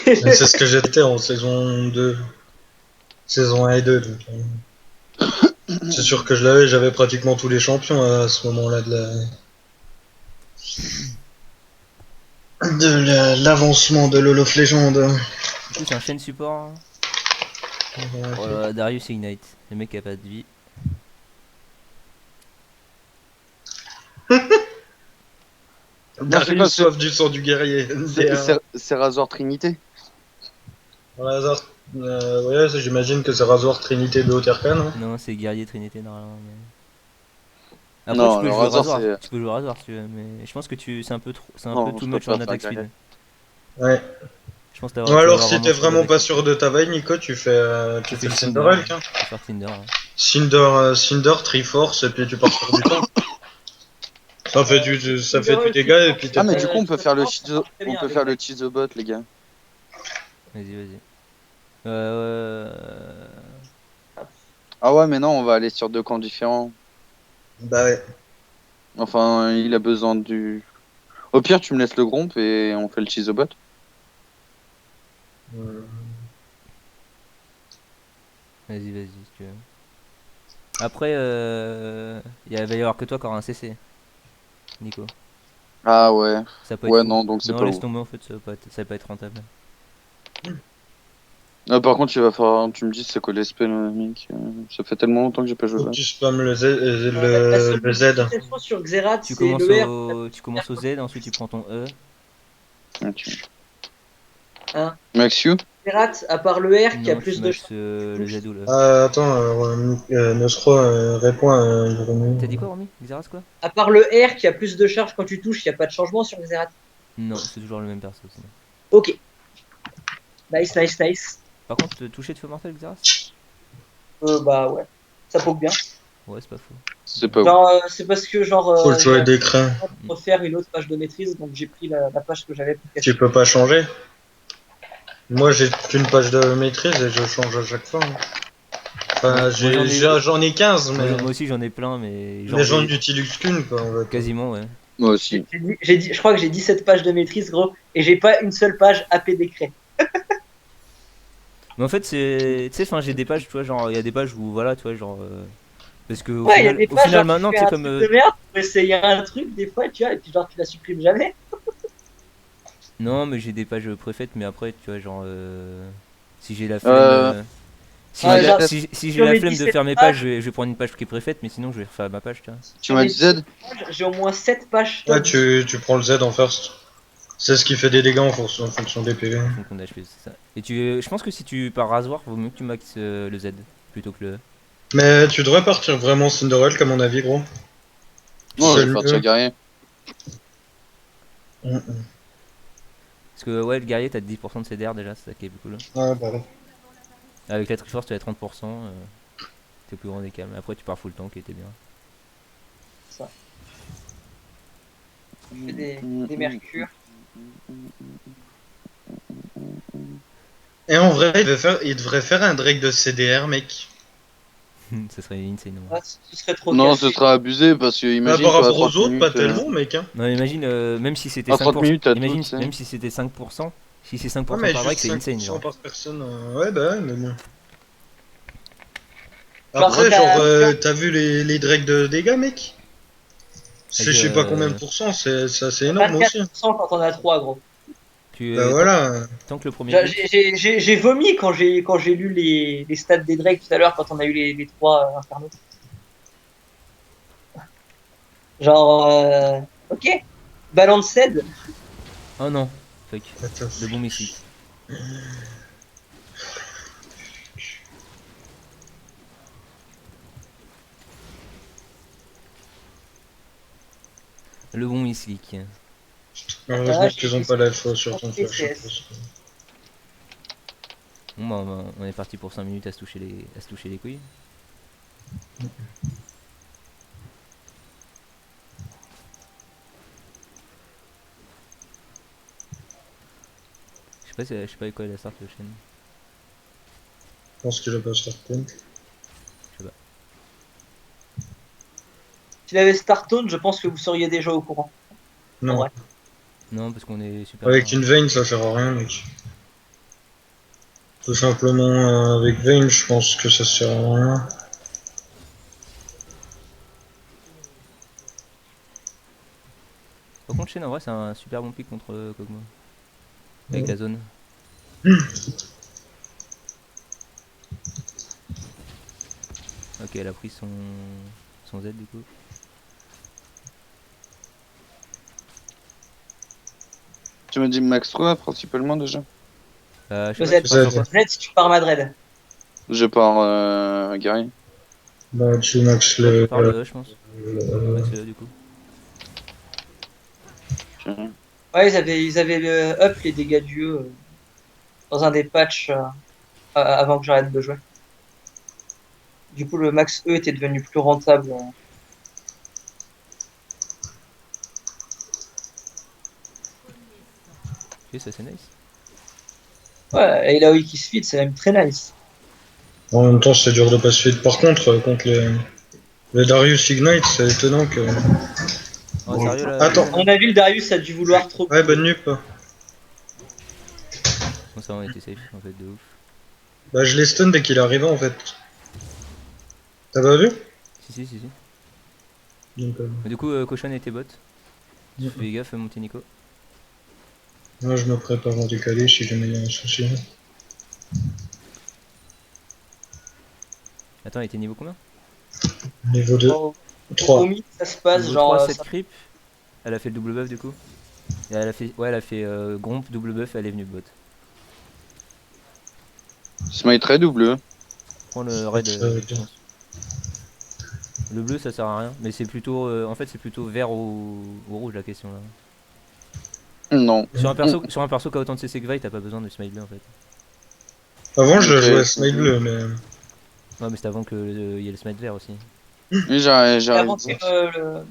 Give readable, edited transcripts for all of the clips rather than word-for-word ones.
C'est ce que j'étais en saison 2. Saison 1 et 2. Donc, c'est sûr que je l'avais, j'avais pratiquement tous les champions à ce moment-là de l'avancement de Lolo of Legend. Du coup, c'est un chaîne support, hein. Oh là là, Darius Ignite. Le mec a pas de vie. Non, c'est quoi? Darius soif du sang du guerrier. C'est Razor Trinité. Razor, ouais, j'imagine que c'est Razor Trinité de Haute-Arcane. Hein. Non, c'est guerrier Trinité normalement. Mais... Après, tu Non, peux le jouer Razor, rasoir. c'est. Tu peux jouer rasoir si tu veux. Mais je pense que c'est un peu trop, c'est un peu Non, too je much en préfère faire attack guerrier. speed. Ouais. Je pense Ou tu vas alors, avoir si vraiment t'es trop vraiment pas d'attack sûr speed. de ta veille, Nico, Tu tu fais fais le Cinder. Cinderelk. Hein. Tu peux faire Cinder. Ouais. Cinder, Triforce, et puis tu pars sur du temps. Ça fait du Cinderella, dégât, et puis Ah, t'es mais pas. du coup, on peut faire le ça marche très on bien peut avec faire le Drake. Chizobot, les gars. Vas-y, vas-y. Euh... Ah ouais, mais non, on va aller sur deux camps différents. Bah ouais. Enfin, il a besoin du. Au pire, tu me laisses le Gromp et on fait le Chizobot. Euh, Vas-y, vas-y, si tu veux. Après, va y avoir que toi qui aura un CC, Nico. Ah ouais. Ça peut être Ouais, fou. non, donc c'est Non, pas laisse ouf. tomber en fait, ça va pas être rentable. Ah, par contre, il va falloir. Tu me dis, c'est quoi les spells, mec? Ça fait tellement longtemps que j'ai pas joué Faut que là. tu spammes La seule le Z. modification sur Xerath, c'est le R. Tu commences au Z, ensuite tu prends ton E. Ok. Hein. Max you? Xerath, à part le R qui a Non, tu plus de max charge. le Z ou le E. Attends, Noscro répond à T'as dit Jérémy. quoi, Romy? Xerath quoi? À part le R qui a plus de charge quand tu touches, il n'y a pas de changement sur Xerath. Non, c'est toujours le même perso sinon. Ok. Nice, nice, nice. Par contre, toucher de feu mortel, Xerath? Bah ouais. Ça poke bien. Ouais, c'est pas faux. C'est pas ouf. Genre, c'est parce que genre Faut le j'ai jouer d'écran. refaire une autre page de maîtrise, donc j'ai pris la page que j'avais pour Tu cacher. peux pas changer. Moi, j'ai qu'une page de maîtrise et je change à chaque fois. Hein. Enfin, Moi j'en ai. j'en ai 15, Moi aussi j'en ai plein, mais mais genre j'en j'ai. utilise qu'une, quoi, en fait. Quasiment, ouais. Moi aussi. Je crois que j'ai 17 pages de maîtrise, gros, et j'ai pas une seule page AP décret. Mais en fait, c'est. Tu sais, enfin, j'ai des pages, tu vois, genre, il y a des pages où, voilà, tu vois, genre. Parce que Ouais, il y a des au pages, final genre, tu maintenant, fais tu sais, un comme. truc de merde pour essayer un truc, des fois, tu vois, et puis genre, tu la supprimes jamais. Non, mais j'ai des pages préfaites, mais après, tu vois, genre. Si j'ai la flemme. Euh, Genre, Si j'ai sur la mes flemme de 17 faire mes pages, pages, je vais prendre une page qui est préfaite, mais sinon, je vais refaire ma page, tu vois. tu sur m'as mes dit 17 Z? pages, j'ai au moins 7 pages Ah, top. tu prends le Z en first. C'est ce qui fait des dégâts en fonction des PV. En fonction de HP, c'est ça. Et je pense que si tu pars rasoir, vaut mieux que tu maxes le Z plutôt que le E. Mais tu devrais partir vraiment Cinderella, à mon avis, gros. Non, C'est je vais le partir mieux. guerrier. Parce que, ouais, le guerrier, t'as 10% de CDR déjà, c'est ça qui est cool. Ouais, bah ouais. Avec la Triforce, tu as 30%. T'es plus grand des calmes. Après, tu pars full tank et t'es bien. Ça. Je fais des mercures. Et en vrai, il devrait faire un Drake de CDR, mec. Ça serait insane, ouais. Ah, ce serait trop Non, ce cassé. sera abusé parce que Bah, imagine, par toi, à rapport aux 30 autres, pas minutes. tellement, mec. Hein. Non, imagine, même si c'était À 30 5%. minutes, t'as tout, Imagine, tu sais. même si c'était 5%. Si c'est Ouais, 5% mais par break, juste c'est insane, 5% genre. par personne. Ouais, bah ouais, mais bon. Genre, si Après, genre, t'as t'as vu les Drakes de dégâts, mec? C'est Vas-y, je sais pas combien de pourcents, c'est assez énorme aussi. 24% quand on a 3, gros. Bah voilà. Tant que le premier glitch. J'ai vomi quand j'ai lu les stats des Drake tout à l'heure quand on a eu les 3 infernaux. Genre, ok. Balanced. Oh non, fuck. Attends. Le bon mystique. Le bon mystique. Heureusement qu'ils ont pas l'alpha sur ton J'ai flash. CS. Bon, bah, on est parti pour 5 minutes à se toucher les couilles. Je sais pas quoi est la start de chaîne. Je pense qu'il a pas start point. Je sais pas. S'il avait Startone, je pense que vous seriez déjà au courant. En Non. vrai. Non, parce qu'on est super. Avec fort. une Vayne, ça sert à rien, mec. Tout simplement, avec Vayne, je pense que ça sert à rien. Par contre, Shen, en vrai, c'est un super bon pick contre Kog'Maw. Avec la zone. Ok, elle a pris son Z du coup. Tu m'as dit Max 3 principalement déjà. Je Le sais pas, Z. tu pars sur quoi? Z. Z, si tu pars Madrid. Je pars guerrier. Bah, tu max Ouais, tu le. pars le E, je pense. le- Max le E du coup. Ok. Ouais, ils avaient up les dégâts du E dans un des patchs avant que j'arrête de jouer. Du coup, le max E était devenu plus rentable. Ok, ça c'est nice. Ouais, et là où il se feed, c'est même très nice. En même temps, c'est dur de pas se feed. Par contre, contre les Darius Ignite, c'est étonnant que. Oh, sérieux là, Attends. Shen À mon avis, le Darius a dû vouloir trop. Ouais, bonne nuit, pas. Bon, ça on était safe en fait, de ouf. Bah, je l'ai stun dès qu'il est arrivé en fait. T'as pas vu? Si. Donc, Mais du coup, Cochon était bot. Tu fais gaffe, mon petit Nico. moi, je me prépare en décalé si jamais il y a un souci. Attends, il était niveau combien? Niveau 2. Au 3. mid, ça se passe Niveau genre. 3, 7 creep. Elle a fait le double buff du coup. Et elle a fait Gromp, double buff, elle est venue bot. Smite très double. Prends le raid, je pense. Le bleu ça sert à rien, mais c'est plutôt. En fait, c'est plutôt vert ou rouge la question là. Non. Sur un perso qui a autant de CC que Vi, t'as pas besoin de smile bleu en fait. Avant, je le Ok. jouais à Smile Bleu, mais. Ouais, mais c'est avant qu'il y ait le smite vert aussi. Oui, j'arrive. Avant,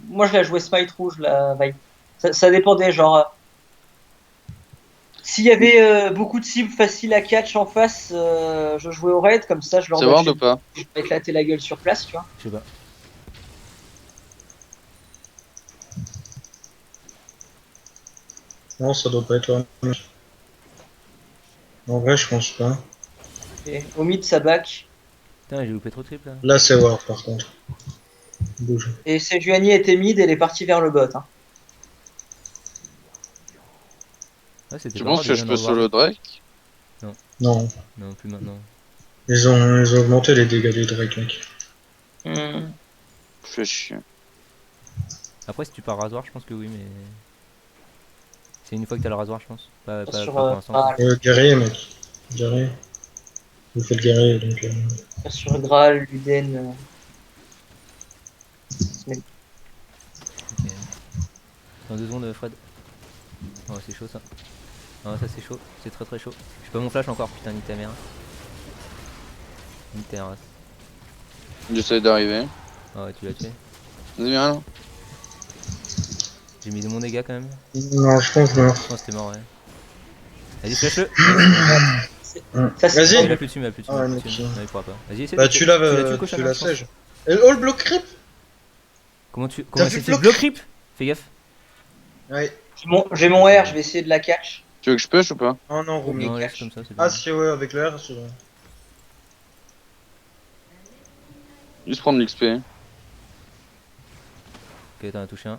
moi, je l'ai joué Smite rouge, la vibe. Ça dépendait, genre. S'il y avait beaucoup de cibles faciles à catch en face, je jouais au raid, comme ça je leur C'est ward dashais, ou pas? je m'éclatais la gueule sur place, tu vois. Je sais pas. Non, ça doit pas être là. En vrai, je pense pas. Et au mid, ça back. Putain, j'ai loupé trop de creep là. Là, c'est War par contre. Bouge. Et Sejuani était mid et elle est partie vers le bot. Hein. Ouais, c'était Tu pas grave penses de que bien je peux avoir. solo Drake? Non. Non, plus maintenant. Ils ont augmenté les dégâts des Drake, mec. Fais chier. Après, si tu pars rasoir, je pense que oui, mais. C'est une fois que t'as le rasoir, je pense. Pas Sur, pour l'instant. Quoi. Guerrier, mec. Guerrier. Vous faites guerrier, donc. sur Graal, Luden. Ok. Dans 2 secondes, Fred. Oh, c'est chaud ça. Ah, ça c'est chaud. C'est très très chaud. J'ai pas mon flash encore, putain, nique ta mère. Nique ta race. J'essaie d'arriver. Ah ouais, tu l'as tué. Vas-y, viens là. J'ai mis de mon dégât quand même. Non, je pense pas. Je pense que c'était mort, ouais. Vas-y, flash-le. Ça, c'est Il Vas-y. a plus dessus, il a plus dessus. Ah, il a mec, plus dessus. ça. Non, il pourra pas. Vas-y, essaie Bah, de tu l'as l'as tué, Cochon, tu je la pense. sèche. Et all block creep? Comment c'est vu fait bloc block creep? Fais gaffe. Ouais. j'ai mon R, je vais essayer de la catch. Tu veux que je push ou pas? Oh non, Rumi. Non, laisse cache. comme ça, c'est Ah, bien. si, ouais, avec l'air, c'est bon. Juste prendre l'XP. Ok, t'en as touché un.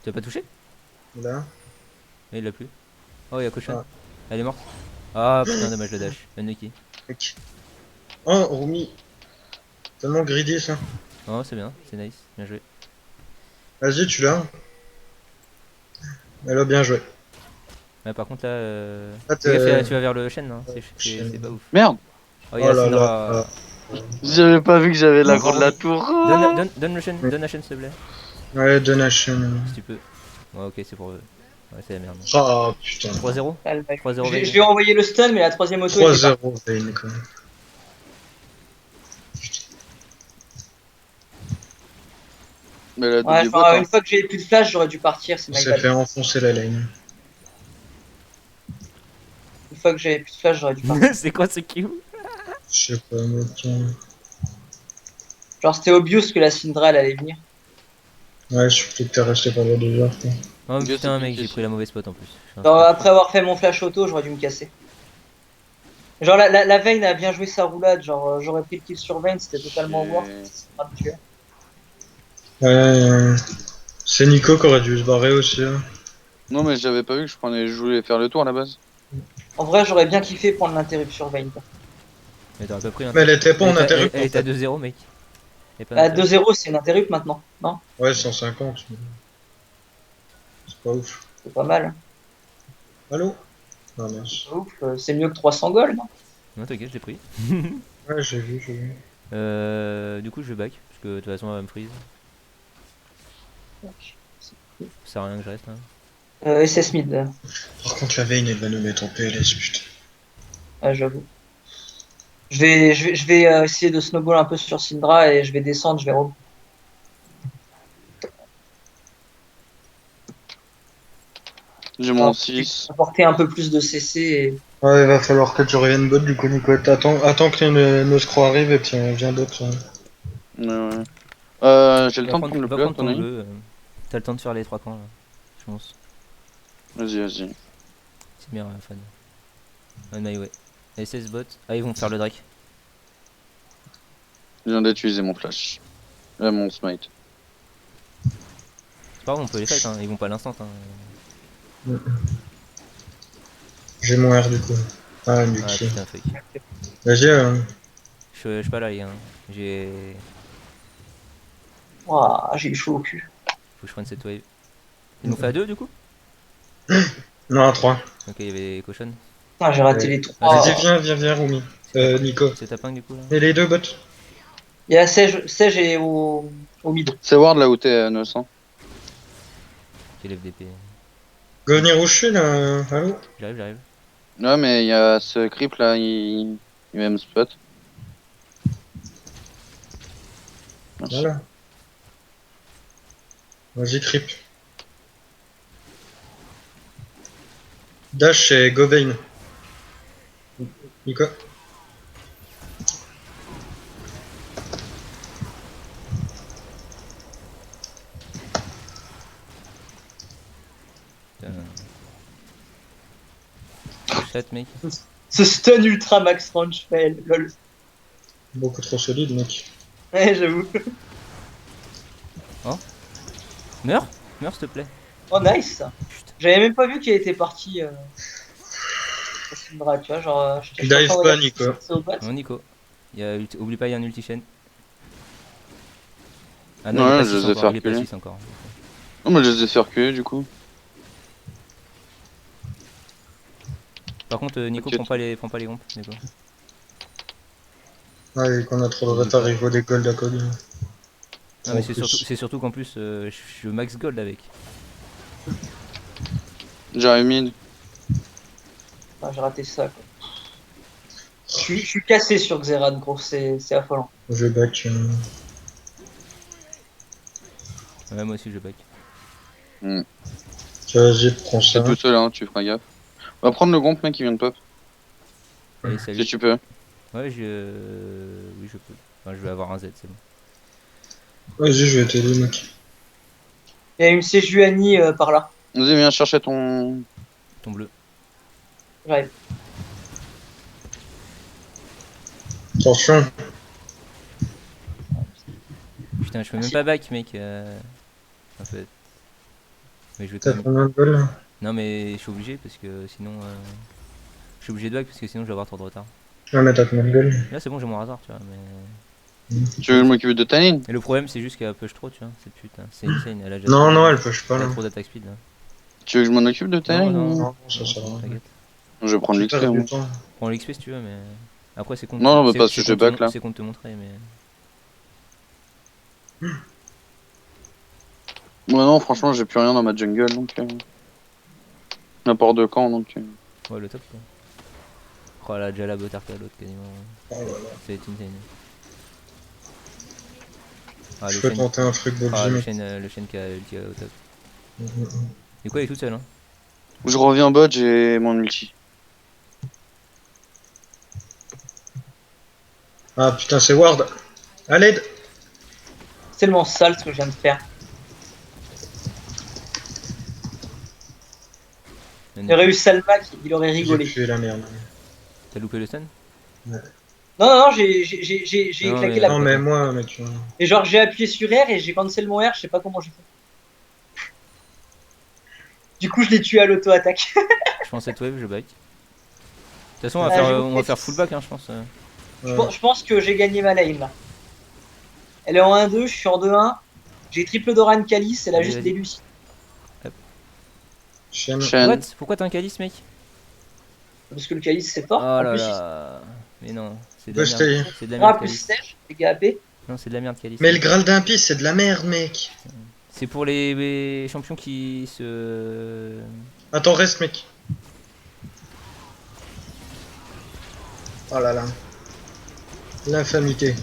Tu l'as pas touché? Là. Mais il l'a plus. Oh, il y a Cochon. Ah. Elle est morte. Ah putain, dommage le dash. Unlucky. Mec. Oh, Rumi. Tellement greedy, ça. Oh, c'est bien, c'est nice. Bien joué. Vas-y, tu l'as. Elle a bien joué. Ouais, par contre là. Ah, Fais gaffe, t'es- tu vas vers le chêne, hein. Chêne. C'est pas ouf. Merde! Oh, il y a Oh là Syndra. là. J'avais pas vu que j'avais l'aggro de la Oh. tour. Donne le chêne, donne la chaîne s'il te plaît. Ouais, Donation. Si tu peux. Ouais, ok, c'est pour eux. Ouais, c'est la merde. Ah, putain. 3-0 Ah, le mec. 3-0 Je lui ai envoyé le stun, mais la troisième auto était 3-0, Vayne, quand même. Mais elle a Ouais, doublé bot, enfin, hein. une fois que j'ai plus de flash, j'aurais dû partir, c'est On my s'est bad. fait enfoncer la lane. Une fois que j'avais plus de flash, j'aurais dû partir. C'est quoi ce Q? Je sais pas, mais tiens. Genre, c'était obvious que la Syndra, elle allait venir. Ouais, surtout que t'es resté pendant 2 heures, quoi. Oh Dieu, putain, c'est mec, j'ai piqué. pris la mauvaise spot en plus. Je suis un Genre, scrap. après avoir fait mon flash auto, j'aurais dû me casser. Genre, la Vayne a bien joué sa roulade. Genre, j'aurais pris le kill sur Vayne, c'était totalement worth. Ça sera me tuer. Ouais, c'est Nico qui aurait dû se barrer aussi. Hein. Non, mais j'avais pas vu que je voulais faire le tour à la base. En vrai, j'aurais bien kiffé prendre l'interrupt sur Vayne. Mais t'aurais pas pris Mais elle l'interrupt. était pas en Elle interrupt elle en était à fait. 2-0, mec. Et pas Bah, d'interrupt. 2-0, c'est une interrupt maintenant. Non? Ouais, 150. mais c'est pas ouf. C'est pas mal. Allô? Ah mince. Ouf, c'est mieux que 300 gold, non? Non, t'inquiète, je l'ai pris. Ouais, j'ai vu, j'ai vu. Du coup, je vais back. Parce que de toute façon, elle va me freeze. Ça sert à rien que je reste. Hein. SS mid, Par contre, la Vayne, elle va nous mettre en PLS, putain. j'avoue. Je vais essayer de snowball un peu sur Syndra et je vais descendre, je vais J'ai mon 6. apporter un peu plus de CC et... Ouais, il va falloir que tu reviennes bot du coup, Nico. Attends que nos scrocs arrivent et puis on vient bot. Hein. Ouais, ouais. J'ai le temps de prendre le Va bleu, à prendre ton ton avis? bleu. T'as le temps de faire les 3 camps là. Je pense. Vas-y, vas-y. C'est bien, fan. On my way. SS bot. Ah, ils vont faire le Drake. Je viens d'utiliser mon flash. Mon smite. C'est pas grave, on peut les fight. Hein. Ils vont pas à l'instant. Hein. J'ai mon R du coup. Ah, du Ah coup. putain, fake. Vas-y, Je suis pas là, les gars. J'ai. Ouah, j'ai eu chaud au cul. Faut que je prenne cette wave. Ils l'ont fait à 2 du coup? non, à 3. Ok, il y avait Cochon. Putain, j'ai raté Ouais. les 3. Vas-y, viens, Rumi. Nico. C'est ta ping du coup là? Et les deux bots. Il y a Sage et au mid. C'est Ward là où t'es à 900. Quel FDP. Go venir où je suis là. Allô? J'arrive. Ouais, mais il y a ce creep là, il va me spot. Merci. Voilà. Vas-y, creep. Dash et Go Vayne. Nico. Chat, mec. Ce stun ultra max range fail, lol. Beaucoup trop solide, mec. Ouais, j'avoue. Meurs, s'il te plaît. Oh, nice. Putain. J'avais même pas vu qu'il était parti. Syndra, tu vois, genre, je Dive en train de pas, regarder Nico. c'est au bot. Non, Nico. Oublie pas, il y a un ulti chaîne. Ah non, Ouais, il est pas je 6 les ai encore. fait Il est pas reculer. 6 encore. Non, mais je les ai fait reculer du coup. Par contre, Nico, Ok. prends pas les grompes, Nico. Ah, et qu'on a trop de retard, il vaut des golds à côté. Non, mais En plus. c'est surtout qu'en plus, je max gold avec. J'arrive mid. Enfin, j'ai raté ça, quoi. Je suis cassé sur Xerath, gros, c'est affolant. Je back. Ouais, moi aussi, je back. Vas-y, prends ça. C'est tout seul, hein, tu feras gaffe. On va prendre le gomp, mec, qui vient de pop. Allez, Si salut. tu peux. Ouais, oui, je peux. Enfin, je vais avoir un Z, c'est bon. Vas-y, je vais t'aider, mec. Il y a une Sejuani par là. Vas-y, viens chercher ton. Ton bleu. J'arrive. Attention. Putain, je peux même pas back, mec. En fait. Mais je vais quand T'as même. combien de golds là? Non, mais je suis obligé parce que sinon. Je suis obligé de back parce que sinon je vais avoir trop de retard. Ouais, mais t'as combien de golds? Là, c'est bon, j'ai mon hasard, tu vois. Mais. Tu veux m'occuper de Tannin? Et le problème, c'est juste qu'elle push trop, tu vois. Cette pute, hein. C'est insane. Elle a déjà Non, trop- non, elle push pas elle a là. trop d'attaque speed là. Tu veux que je m'en occupe de Tannin? Non, Non, non, ça sert à rien. T'inquiète. Je vais prendre Tu l'XP. perds Hein. du temps. Prends l'XP si tu veux, mais. Après, c'est contre. Non, mais c'est- parce c'est que je contre back, là. C'est contre te montrer, mais. Ouais, non, franchement, j'ai plus rien dans ma jungle donc. N'importe de quand donc. Ouais, le top quoi. Oh, elle a déjà la bot RP à l'autre quasiment. Oh là là. C'est insane. Ah, Je le peux chaîne. tenter un truc Ah, Bobby, le mec. chaîne qui a ulti au top. Mhm. Du coup, elle est toute seule, hein. Je reviens bot, j'ai mon ulti. Ah putain, c'est Ward. À l'aide. C'est tellement sale ce que je viens de faire. J'aurais eu Salmac, il aurait J'ai rigolé. tué la merde. T'as loupé le stun? Non, non, non, j'ai Non, claqué mais- la Non, mais moi, mec. Et genre, j'ai appuyé sur R et j'ai cancel mon R, je sais pas comment j'ai fait. Du coup, je l'ai tué à l'auto-attaque. Je pense cette wave, je back. De toute façon, on va Ah, faire, j'ai on va compris. faire full back, hein, je pense. Je pense que j'ai gagné ma lane là. Elle est en 1-2, je suis en 2-1. J'ai triple Doran Calice, elle a Allez, juste vas-y. des Lucie. Chaîne. Shen. What? Pourquoi t'as un calice, mec? Parce que le Calice c'est Oh fort. En là plus, là. Mais non, c'est de la Push merde. taille. C'est de la il merde, plus calice. sèche, dégâts AP. Non, c'est de la merde, calice. Mais le Graal d'Impie, c'est de la merde, mec. C'est pour les champions qui se. Attends, reste, mec. Oh là là. L'infamité.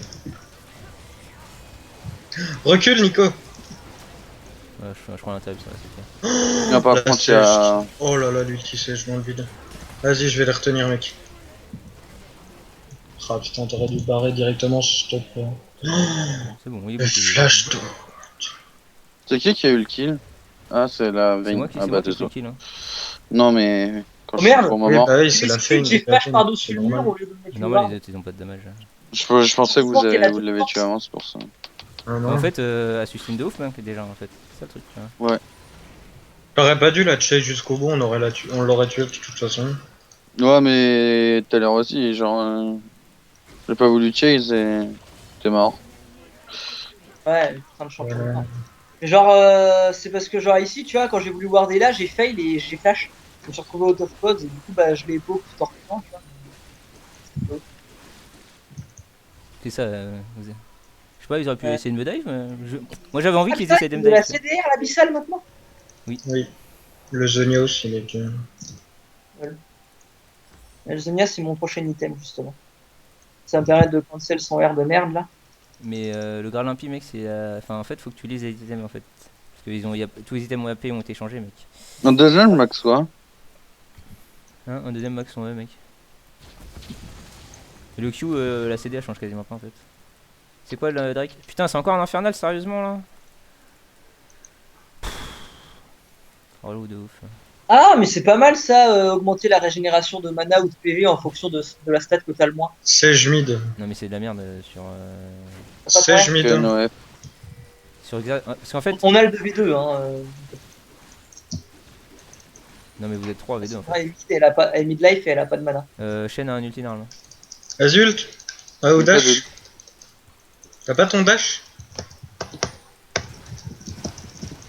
Recule, Nico. Ouais, je prends l'intérêt, ça va, c'est fait. Non, par La contre, il y a... sèche. Oh là là, l'ulti sèche dans le vide. Vas-y, je vais les retenir, mec. Ah putain, t'aurais dû barrer directement, stop. C'est bon, il est Le bouclé. flash tout. C'est qui a eu le kill? Ah, c'est la C'est Vayne. moi qui Ah c'est bah, moi qui ai pris désolé. le kill. Hein. Non, mais quand Oh, je suis merde. pour Oui, moment, bah oui, c'est la J'ai fame. flash par-dessus le mur au lieu de me mettre le Normal, ward. ils ont pas de damage. je pensais que Je pense qu'elle a vous de l'avez force. tué avant, c'est pour ça. Ah, non. En fait, elle sustain de ouf, même, déjà, en fait. C'est ça le truc. Hein. T'aurais pas dû la chase jusqu'au bout, on l'aurait tué de toute façon. Ouais, mais tout à l'heure aussi, genre, j'ai pas voulu chase et t'es mort. Ouais, putain de champion. de Voilà. merde. Mais genre, c'est parce que genre ici, tu vois, quand j'ai voulu warder là, j'ai fail et j'ai flash. Je me suis retrouvé out of pods et du coup, bah, je l'ai poke tout en reculant, tu vois. C'est ça. Je sais pas, ils auraient pu Ouais. essayer de me dive. Moi, j'avais envie Ah, qu'ils putain, essayent de me de la dive. CDR, l'abyssal maintenant. Oui. Le Zonios, il est bien. Le Zonia, c'est mon prochain item, justement. Ça me permet de cancel son R de merde, là. Mais le Graal Impie, mec, c'est. Enfin, en fait, faut que tu lises les items, en fait. Parce que tous les items AP ont été changés, mec. En deuxième, max, quoi. Hein, un deuxième max, ouais, mec. Et le Q, la CD, elle change quasiment pas, en fait. C'est quoi le Drake? Putain, c'est encore un infernal, sérieusement, là? Relou de ouf. Ah, mais c'est pas mal ça, augmenter la régénération de mana ou de PV en fonction de la stat que t'as le moins. Sage mid. Non, mais c'est de la merde sur. T'as pas de Sage problème. mid. Que Noé. Parce qu'en fait. On a le 2v2, hein. Non, mais vous êtes 3 V2 en fait. Elle est mid, elle a pas, elle est mid-life et elle a pas de mana. Shen a un ulti normalement. Azult. Ah, au J'ai pas dash. vu. T'as pas ton dash?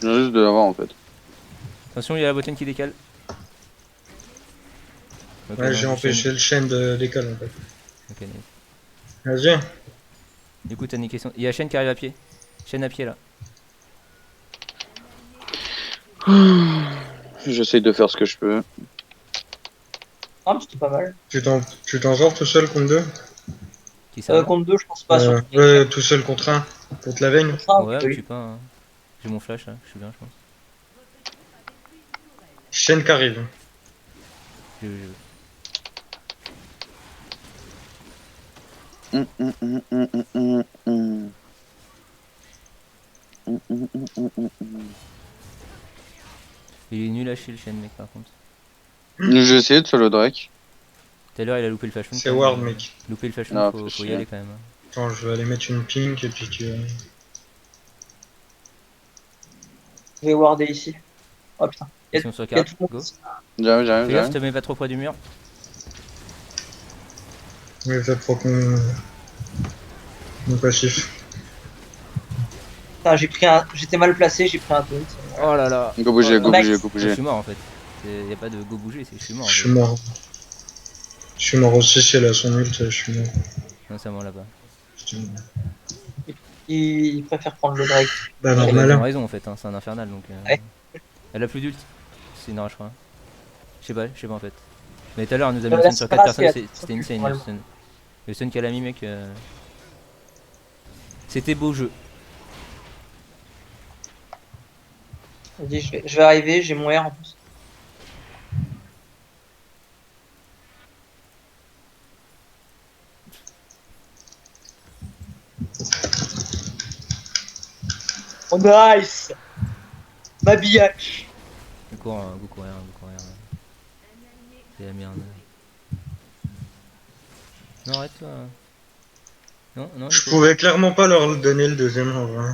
Je viens juste de l'avoir, en fait. Attention, il y a la bottine qui décale. Ok, Ouais, non, j'ai Shen. empêché le chaîne de décolle en fait. Ok, nice. Vas-y. Du coup, t'as niqué son. Il y a Shen qui arrive à pied. Shen à pied là. J'essaye de faire ce que je peux. Ah, mais c'était pas mal. Tu t'en sors tout seul contre deux? Qui ça Contre 2, je pense pas. Sur Ouais, tout seul contre un. Contre la veine. Ouais, oui. je suis pas. Hein. J'ai mon flash là, je suis bien, je pense. Chaîne qui arrive. Je- Hum, hum, hum, hum, hum, hum, hum. Hum, hum, hum, hum, hum, hum. Il est nul à chier le Shen, mec, par contre. J'ai essayé de solo Drake. Tout à l'heure, il a loupé le fashion. C'est Ward, mec. Loupé le fashion, Non, faut faut y chier. aller quand même. Hein. Attends, je vais aller mettre une pink et puis tu. Je vais warder ici. Oh putain. Attention sur Il y a carte, tout le go. monde. J'arrive, Fais gaffe, j'arrive. te mets pas trop près du mur. Oui, fais pro mon passif. Putain, j'étais mal placé, j'ai pris un taunt. Oh là là. Go bouger, go Max. bouger, go Je bouger. suis mort en fait. Y a pas de go bouger, c'est je suis mort. Je suis mort. Je suis mort aussi si elle a son ult, je suis mort. Non, c'est moi là-bas. Putain. Il préfère prendre le Drake. Bah Elle a normal. bien Hein. raison en fait, hein, c'est un infernal donc. Ouais. Elle a plus d'ult. C'est une rage, je crois. Je sais pas en fait. Mais tout à l'heure, elle nous a mis La une stun sur 4 Serra, personnes, c'est c'était insane le normalement. stun. Le stun qu'elle a mis, mec. C'était beau jeu. Vas-y, je vais arriver, j'ai mon R en plus. Oh nice. Ma biatch. Go courir, go courir. c'est la merde. Non, arrête-toi. Non, non, il Je faut- pouvais clairement pas leur donner le deuxième en vrai.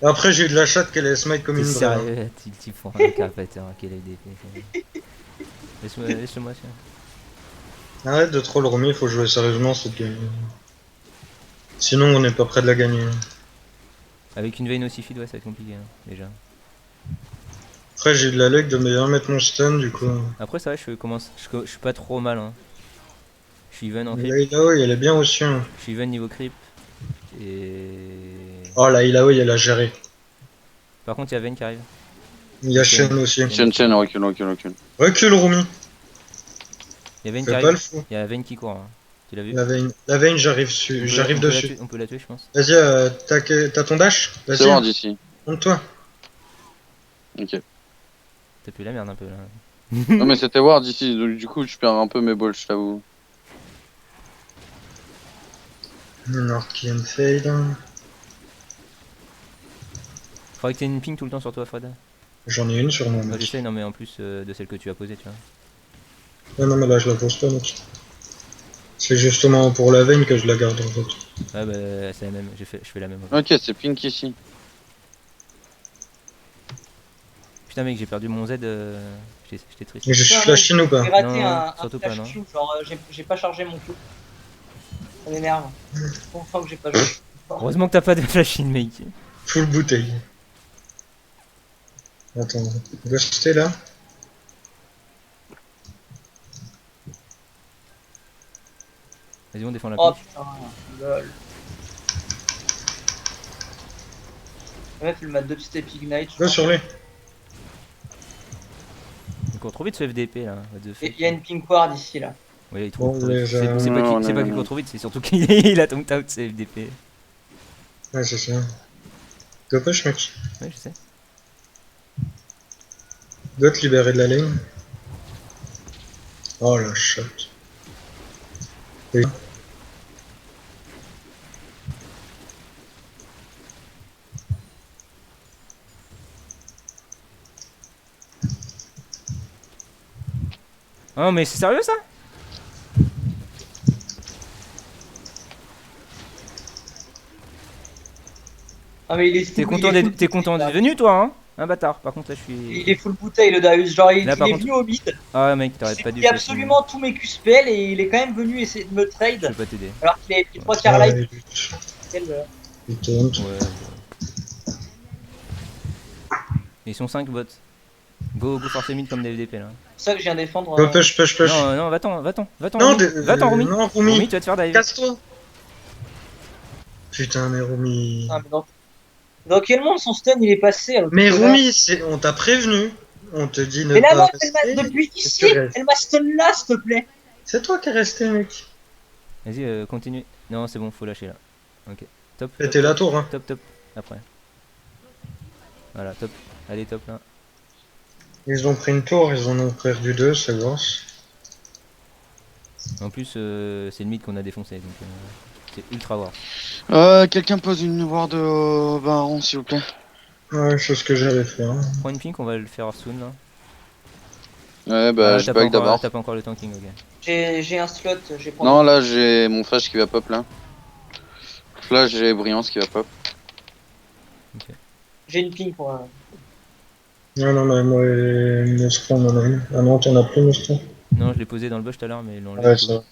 Après, j'ai eu de la chatte qu'elle allait smite comme T'es une vraie. sérieux, tu prends un carpenter, quel ADP. Laisse-moi tiens. Arrête de troll Romy, faut jouer sérieusement cette game. Sinon, on n'est pas près de la gagner. Avec une veine aussi feed, ouais, ça va être compliqué hein, déjà. Après, j'ai eu de la luck de bien mettre mon stun, du coup. Après, ça va, je suis pas trop mal. Hein. Je suis even en creep, La Ilaoi, elle est bien aussi. Hein. je suis even niveau creep. Et. Oh, la Ilaoi, elle a géré. Par contre, il y a Vayne qui arrive. Il y a Shen aussi. Chen, recule. Recule, Romy. Il y a Vayne qui Fais pas arrive. le fou. Il y a Vayne qui court. Hein. Tu l'as vu? La veine, j'arrive On peut dessus. on peut la tuer, je pense. Vas-y, t'as ton dash? C'est Vas-y, bon d'ici. monte-toi. Ok. T'as plus la merde un peu là. Non mais c'était Ward ici, donc du coup je perds un peu mes balls, je t'avoue. Norkian Fade. Faudrait que t'aies une ping tout le temps sur toi, Fred. J'en ai une sur moi, Moi mec. j'essaie, non mais en plus de celle que tu as posée, tu vois. Non, mais là, je la pose pas, mec. C'est justement pour la veine que je la garde, en fait. Ouais, bah c'est la même, je fais la même. Ok, c'est Pink ici. Putain, mec, j'ai perdu mon Z. J'étais triste. Mais je suis Putain, flash in ou pas? J'ai raté Non, un surtout flash pas, non. Q, genre j'ai pas chargé mon Q. Ça m'énerve. Enfin que j'ai pas joué. Heureusement que t'as pas de flash in, mec. Full bouteille. Attends, Ghosté là? Vas-y, on défend la Oh pique. putain, lol. La meuf elle m'a deux step ignite. Go sur lui. On court trop vite ce FDP là. What the fuck. Et il y a une pink ward ici là. Ouais, il court Bon, trop les vite. gars, C'est pas non, qu'il non. court trop vite, c'est surtout qu'il a tonked out ce FDP. Ouais, c'est ça. Go push, mec. Ouais, je sais. Go te libérer de la lane. Oh la chatte. Et- Oh, mais c'est sérieux ça? Ah mais il est T'es full- content il est full d'être bouteille, venu toi, hein? Un bâtard. Par contre, là je suis. Il est full bouteille le Darius, genre il Là, par est contre- venu au mid, Ah, mec, t'arrêtes pas il du a flash, absolument tous mes Q-spells et il est quand même venu essayer de me Je trade peux pas t'aider. alors qu'il avait pris 3 Ah, quarts life. il taunt. Ouais. Ils sont 5 bots. Go forcer mid comme des FDP là. C'est pour ça que je viens défendre. Go push, push, push. Non, non, va-t'en. Non, Romy. Va-t'en, Romy. non, Romy, Romy. tu vas te faire dive. Casse-toi. Putain, mais Romy. Ah, mais dans quel monde son stun il est passé à l'autre Mais côté? Romy, on t'a prévenu. On te dit ne Mais la pas meuf, rester. depuis Et ici, tu restes. elle m'a stun là, s'il te plaît. C'est toi qui es resté, mec. Vas-y, continue. Non, c'est bon, faut lâcher là. Ok. Top. C'était la tour, hein. Top. Après. Voilà, top. Allez, top là. Ils ont pris une tour, ils en ont perdu deux, c'est grosse. En plus, c'est le mid qu'on a défoncé, donc c'est ultra war. Quelqu'un pose une ward au baron s'il vous plaît. Ouais, c'est ce que j'avais fait. Hein. Prends une pink, on va le faire soon là. Ouais bah Ah, je t'as pas bug encore- d'abord. T'as pas encore le tanking, ok. J'ai un slot, j'ai pris. Non là j'ai mon flash qui va pop là. Là j'ai brillance qui va pop. J'ai une ping pour. Non, non, mais moi et Nostra, on en a une. Ah non, t'en as plus, Nostra. Non, je l'ai posé dans le bush tout à l'heure, mais ils l'ont enlevé. Ouais, ça va.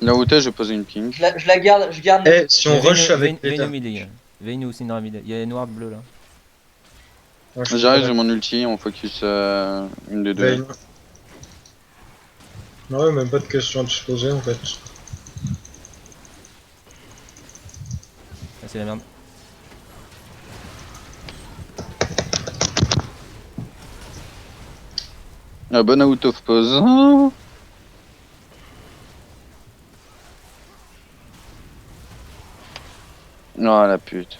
Là où t'es je vais poser une ping. Je la garde, je garde. Eh, si on rush avec Vayne Peter. au mid, les gars. Vayne ou Syndra mid. Il y a noir bleu là. Ouais, je suis J'arrive, pas j'ai mon ulti, on focus une des deux. Vayne. Ouais, même pas de question à se poser en fait. Ah, c'est la merde. Ah, bonne out of pause. Ah. Oh la pute.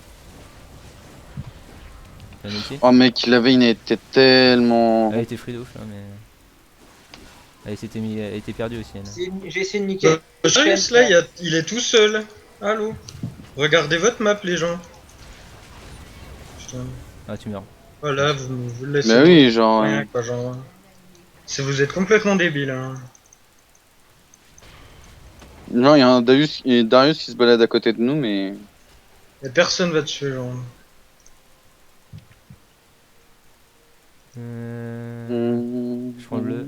T'as un ulti. Oh mec, la veine était tellement... Elle était free de ouf là, mais. Elle était perdue aussi elle. J'ai essayé de niquer. Sirius là, il est tout seul. Allô. Regardez votre map, les gens. Putain. Ah, tu meurs. Voilà, vous le laissez Mais oui, genre. rien, quoi, genre. Si vous êtes complètement débile, hein. Genre, il y a un Darius qui se balade à côté de nous, mais. Et personne va dessus, genre. Je prends le bleu.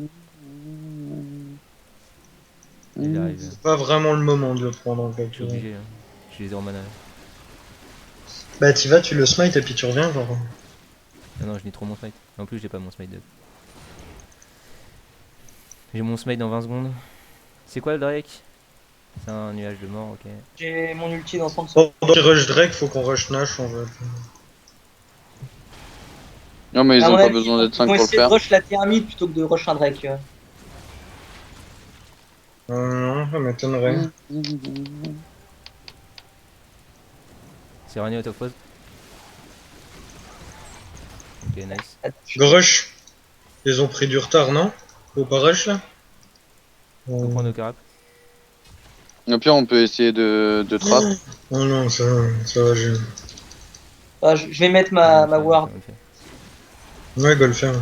Il arrive. C'est pas vraiment le moment de le prendre en fait. Je suis obligé. Hein. Je les ai en mana. Bah, t'y vas, tu le smite et puis tu reviens, genre. Non, non, je n'ai trop mon smite. En plus, j'ai pas mon smite de. J'ai mon smite dans 20 secondes. C'est quoi le Drake? C'est un nuage de mort, ok. J'ai mon ulti dans 30 secondes. Pendant qu'il rush Drake, faut qu'on rush Nash, en fait. Non, mais ils À ont mon pas avis, besoin d'être ils 5 vont pour le essayer de faire. rush la pyramide plutôt que de rush un Drake. Non, ça m'étonnerait. C'est Rani out of pause. Ok, nice. Grush, ils ont pris du retard, non? Faut pas rush, là? Faut prendre nos carapes. Au pire, on peut essayer de trap. Oh non, ça va, j'ai. Ah, je vais mettre On ma le fait, ward. on le fait. Ouais, go le faire.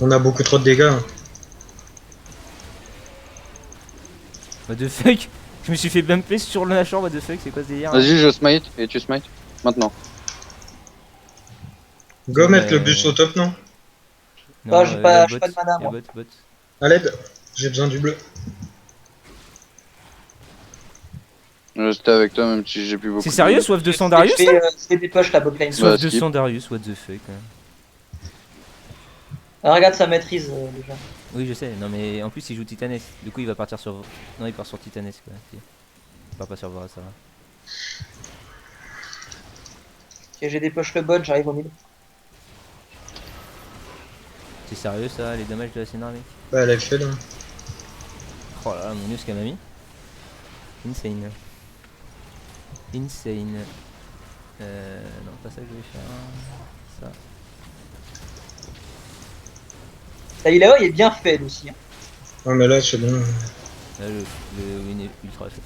On a beaucoup trop de dégâts. What the fuck? Je me suis fait bumper sur le Nashor, what the fuck, c'est quoi ce délire là? Vas-y, je smite et tu smite. Maintenant. Go Ouais, mettre le mais- bus au top, non? Non, j'ai y a pas, le j'ai bot, pas de mana, y a moi. bot. À l'aide, j'ai besoin du bleu. Je vais rester avec toi, même si j'ai plus beaucoup C'est de sérieux, mana. soif de sang Darius Je là? vais des push la botlane. Soit- Soif de skip. sang Darius, what the fuck. Hein. Ah, regarde sa maîtrise déjà. Oui, je sais, non mais en plus il joue Titanes, du coup il va partir sur. Non, il part sur Titanes quoi. Il part pas sur Vora, ça va. Ok, j'ai des push le bot, j'arrive au milieu. C'est sérieux ça, les dommages de la scénar, mec? Bah, elle a fait, là. Oh là là, mon dieu, ce qu'elle m'a mis. Insane. Insane. Non, pas ça que je vais faire. Ça. La Ilaoi est bien faite aussi. Hein. Ouais, mais là, c'est bon. Là, le win est ultra fait.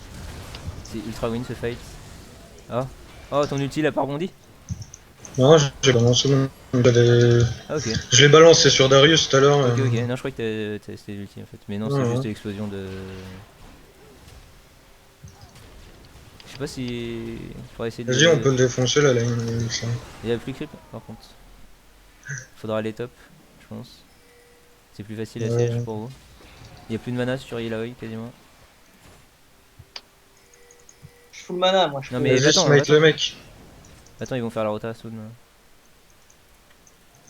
C'est ultra win ce fight. Ah. Oh, ton ulti il a pas rebondi? Non, j'ai balancé mon. Ah, ok. Je l'ai balancé sur Darius tout à l'heure. Ok, ok. Non, je crois que c'était l'ulti en fait. Mais non, c'est Ouais, juste ouais. l'explosion de. Je sais pas si. Faudra essayer de. Vas-y, on peut le défoncer, la lane. Ça. Il y a plus creep par contre. Faudra aller top, je pense. C'est plus facile à Ouais. siège pour vous. Il y a plus de mana sur Ilaoi quasiment. Je suis full mana, moi. Je Non, peux- mais Vas-y, attends, smite attends. le mec. Attends, ils vont faire la rota soon.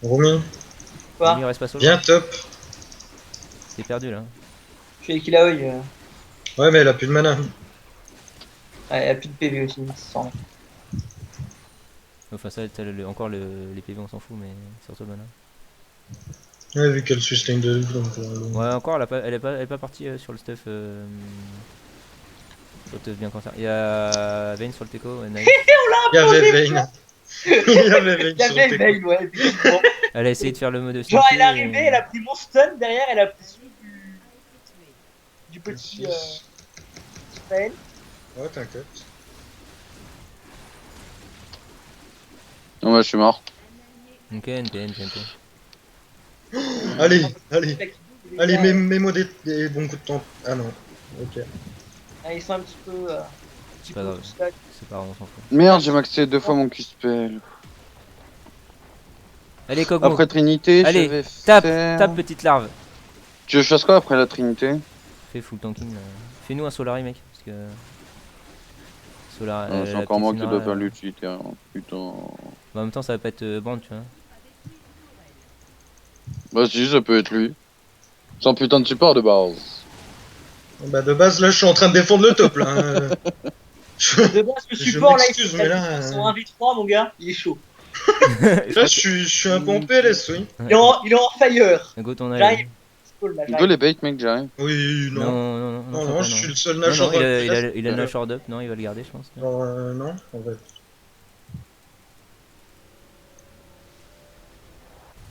Romy, Quoi Il reste pas solo. viens top. T'es perdu là. Je suis avec Ilaoi. Ouais, mais elle a plus de mana. Ouais, elle a plus de PV aussi. Ça sent. Enfin, ça, encore les PV, on s'en fout, mais surtout le mana. Ouais, vu qu'elle sustain de ouf, donc. Ouais, encore, elle est pas partie sur le stuff. Sur le stuff bien cancer. Il y a Vayne sur le Teco. Ouais, nice. Il y avait Vayne. Il y avait Vayne Il y sur le avait techno. Veil, ouais, effectivement. Elle a essayé de faire le mode Genre, elle est sneaky, arrivée, elle a pris mon stun derrière, elle a pris celui du petit Spell. Ouais, t'inquiète. Non, bah, je suis mort. Ok, NP. Allez, allez, mets-moi des bons coups de temps. Ah non, ok. Ah, ils sont un petit peu. C'est pas grave. tout stack. C'est pas grave, on s'en fout. Merde, j'ai maxé 2 fois mon Q-spell. Allez, Kogmo. Après Trinité, Allez, je vais tape, faire... tape, petite larve. Tu veux que je fasse quoi après la Trinité? Fais full tanking. Fais-nous un Solari, mec. Parce que. Solar, C'est la encore moi qui petite dois Syndra, faire l'utilité. Hein. Putain. Bah, en même temps, ça va pas être Brand, tu vois. Bah si, ça peut être lui. Sans putain de support de base. Bah, de base, là, je suis en train de défendre le top, là. Hein. De base, le Je support là, m'excuse, mais là, ils sont 1v3, mon gars, il est chaud. Là, je suis un peu en PLS, oui. Il est en fire. Go ton J'arrive. œil. C'est cool, là, Go j'arrive. les bait, mec, j'arrive. Oui, non. Non, Non, pas, je suis le seul Non, nageur. non, il a le nage up, non, il va le garder, je pense. Alors, non, en fait.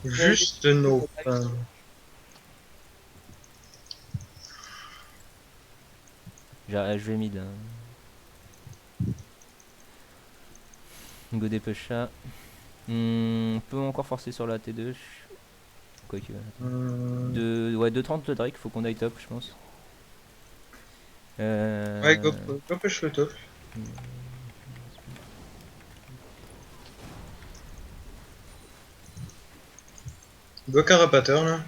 Juste no. Je vais mid. Hein. Go dépêche ça. On peut encore forcer sur la T2. Quoique. Ouais, 2,30 le Drake, faut qu'on aille top, je pense. Ouais, go push le top. Go carapateur là.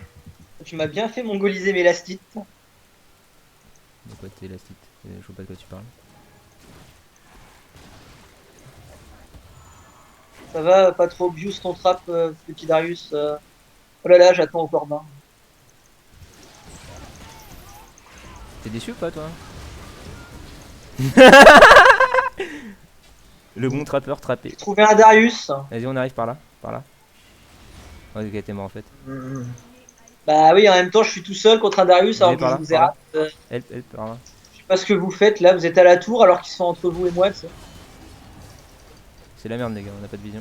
Tu m'as bien fait mongoliser mes lastites. De quoi t'es élastite? Je vois pas de quoi tu parles. Ça va, pas trop obvious ton trap, petit Darius. Oh là là, j'attends au Corbin. T'es déçu ou pas toi? Le bon trappeur trappé. J'ai trouvé un Darius. Vas-y, on arrive par là, par là. Oh, ok, t'es mort en fait. Bah oui, en même temps, je suis tout seul contre un Darius alors Allez, que par je là, vous ai par rate. Help, par là. Je sais pas ce que vous faites là, vous êtes à la tour alors qu'ils sont entre vous et moi. Tu sais. C'est la merde les gars, on a pas de vision.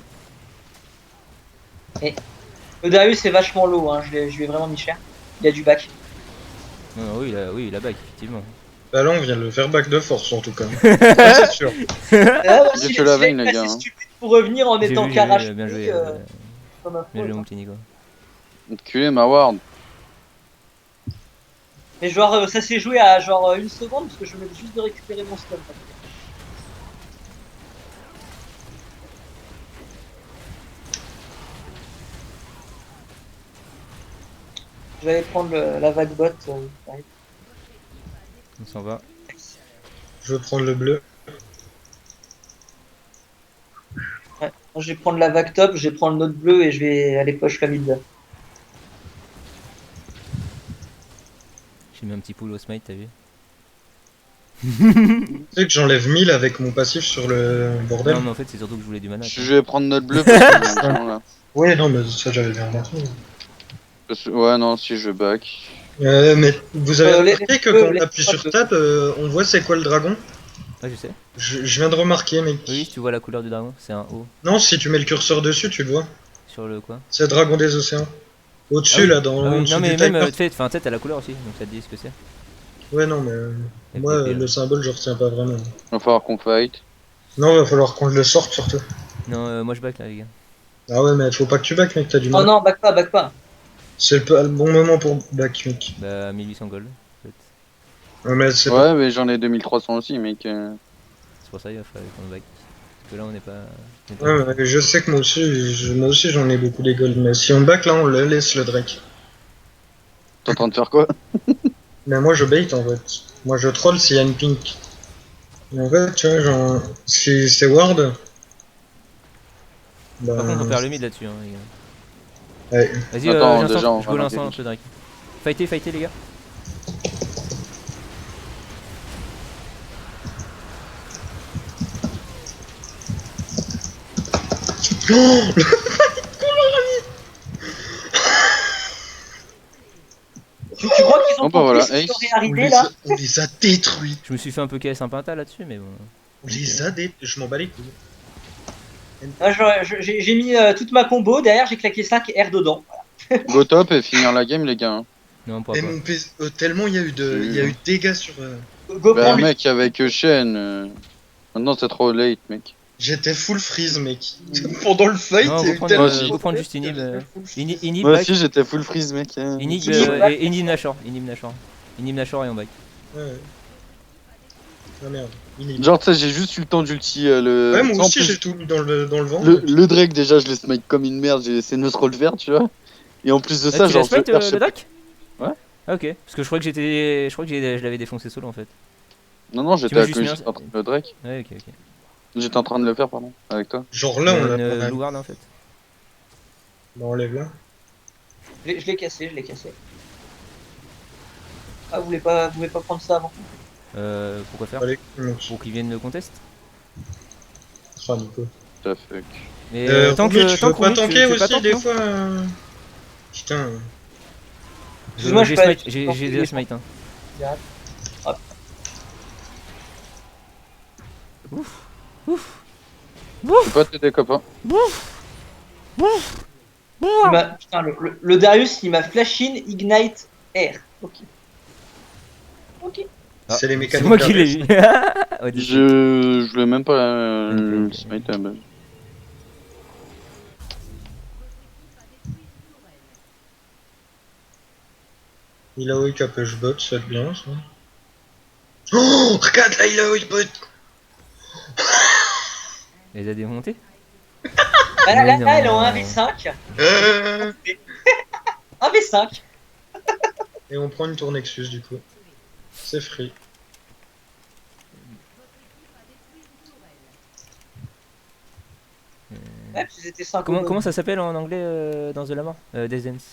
Le Darius est vachement low, hein. Je lui ai vraiment mis cher. Il a du back. Non, non, oui, il a back, effectivement. Bah là on vient de le faire back de force en tout cas. Ça, c'est sûr. J'ai fait la veine, les gars, hein. Stupide pour revenir en J'ai étant vu, Karash. bien joué, bien joué mon petit Nico. Enculé, ma ward. Mais genre, ça s'est joué à genre 1 seconde parce que je venais juste de récupérer mon stun. Je vais aller prendre la vague bot. Pareil. On s'en va. Je veux prendre le bleu. Ouais. Moi, je vais prendre la vague top, je vais prendre notre bleu et je vais aller push la mid. J'ai mis un petit pool au smite, t'as vu? Tu sais que j'enlève 1000 avec mon passif sur le bordel. Non, mais en fait, c'est surtout que je voulais du mana. Je vais prendre notre bleu parce que là. Ouais, non, mais ça j'avais bien remarqué. Ouais, non, si je back. Mais vous avez remarqué que quand on les- appuie sur tab, on voit c'est quoi le dragon? Ouais, je sais. Je viens de remarquer, mec. Oui, tu vois la couleur du dragon, c'est un O. Non, si tu mets le curseur dessus, tu le vois. Sur le quoi? C'est le dragon des océans. Au-dessus, Ah oui. là, dans Ah oui, en dessous non, mais du même, timer. tu sais, t'as la couleur aussi, donc ça te dit ce que c'est. Ouais, non, mais Et moi, puis, le symbole, je retiens pas vraiment. Va falloir qu'on fight. Non, va falloir qu'on le sorte surtout. Non, moi je back là, les gars. Ah ouais, mais faut pas que tu back, mec, t'as du Oh mal. non, back pas, back pas. C'est le bon moment pour back, mec. Bah, 1800 gold, en fait. Ouais, mais c'est Ouais, mais j'en ai 2300 aussi, mec. C'est pour ça qu'il va falloir qu'on back. Parce que là, on n'est pas. Ouais, mais je sais que moi aussi j'en ai beaucoup des golds, mais si on back là on le laisse le Drake. T'es en train de faire quoi? Mais moi je bait en fait. Moi je troll s'il y a une pink. Et en fait tu vois genre si c'est ward. Bah, Par contre, on perd le mid là-dessus, hein, les gars. ouais. Vas-y, Attends, l'instant, déjà, on je va go marquer l'instant, vite. le Drake. Fightez, les gars. Tu crois qu'ils ont Bon, bah, compris voilà, ce qui Ace. aurait arrivé là? On les a détruits. Je me suis fait un peu KS un penta là-dessus, mais bon. On les a détruits. Je m'en bats les couilles. Moi, j'ai mis toute ma combo, derrière j'ai claqué 5 R dedans. Go top et finir la game, les gars. Hein. Non, on pourra Et pas. mon PC, tellement il y a eu il y a eu de dégâts sur. Go Bah, prendre lui. mec, avec Shen. Maintenant, c'est trop late, mec. J'étais full freeze mec. Pendant le fight, Non, il y a go eu prendre, tellement aussi. go prendre juste Inhib. Inhib, Moi back. aussi, j'étais full freeze, mec. Inhib, Inhib, et Inhib Nashor. Inhib Nashor et on back. Ouais. Ah merde. Il Genre, tu sais, j'ai juste eu le temps d'ulti le. Ouais, moi Sans aussi plus, j'ai tout mis dans le ventre. le Drake, déjà, je le smite comme une merde. J'ai essayé de me scroll vert, tu vois. Et en plus de ça, Tu genre, l'as smite, je le Drake? Ouais. Ah, ok. Parce que je crois que je l'avais défoncé solo en fait. Non, non, Tu j'étais m'as avec juste mis un- j'étais en train de le Drake. Ouais, ok. J'étais en train de le faire, pardon, avec toi. Genre là, on Une l'a. blue ward en fait. On enlève là. Je l'ai cassé, je l'ai cassé. Ah, vous voulez pas prendre ça avant? Pourquoi faire? Allez, mec. Pour qu'ils viennent le contest? Ah, Nico. The fuck. Mais Tant que tu veux pas Rumi, tanker tu fais pas aussi tank, des non? fois. Putain. Excuse-moi, J'ai je peux smite, aller- j'ai déjà smite. Hein. Tu peux pas t'aider, copain. Putain, le Darius il m'a flash in Ignite R. Ok. Ok. Ah, C'est les C'est mécaniques. moi qui l'ai d'Arès. eu. Ouais, désolé. Je voulais même pas Ok, le ok. smite à la base. Il a oui qu'à push bot, c'est bien ça. Oh, regarde là, il a oui bot. Elle les a démontés. Ah, là, Mais là, elle est en non. 1v5. Euh, 1v5. Et on prend une tour Nexus du coup. C'est free. Ouais, parce qu'ils étaient 5 Comment ça s'appelle en anglais dans The La Mort Death Dance.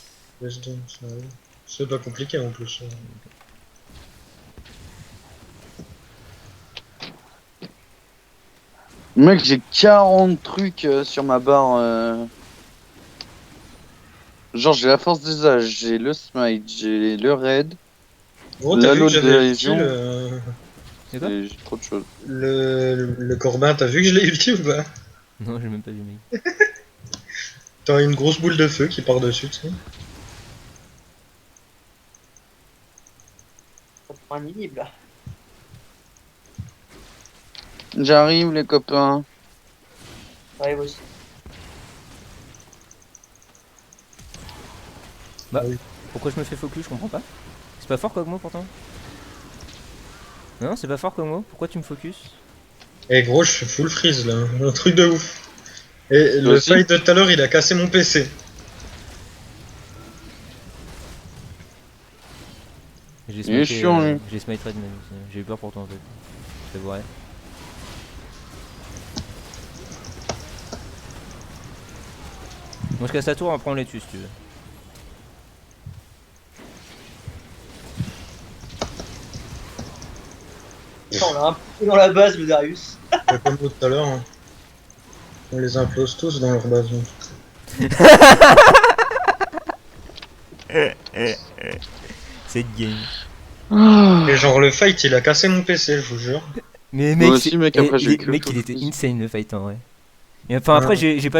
Residence, ouais. C'est pas compliqué en plus. Mec, j'ai 40 trucs sur ma barre. Genre, j'ai la force des âges, j'ai le smite, j'ai le raid, Gros, t'as vu l'halo que de j'avais ulti Légion. C'est quoi? et j'ai trop de choses. le Corbin, t'as vu que je l'ai ulti ou pas? Non, j'ai même pas vu, mec. T'as une grosse boule de feu qui part dessus, tu sais. Ça prend un inhibible. J'arrive, les copains. Ça arrive aussi. Pourquoi je me fais focus? Je comprends pas. C'est pas fort comme mot pourtant. Non, c'est pas fort comme mot. Pourquoi tu me focus? Et gros, je suis full freeze là, un truc de ouf. Et Toi le aussi fight de tout à l'heure, il a cassé mon PC. J'ai Il est chiant, lui. j'ai smite Redman aussi. J'ai eu peur pour toi en fait. C'est vrai. Moi je casse la tour, après on les tue si tu veux. Putain, on l'a un peu dans la base, le Darius. C'est comme tout à l'heure. Hein. On les implose tous dans leur base. Donc. C'est game. Et genre, le fight, il a cassé mon PC, je vous jure. Mais Moi mec, aussi, mec, après, j'ai eu que mec full il était freeze. insane le fight en vrai. Et enfin après Ouais. j'ai pas vu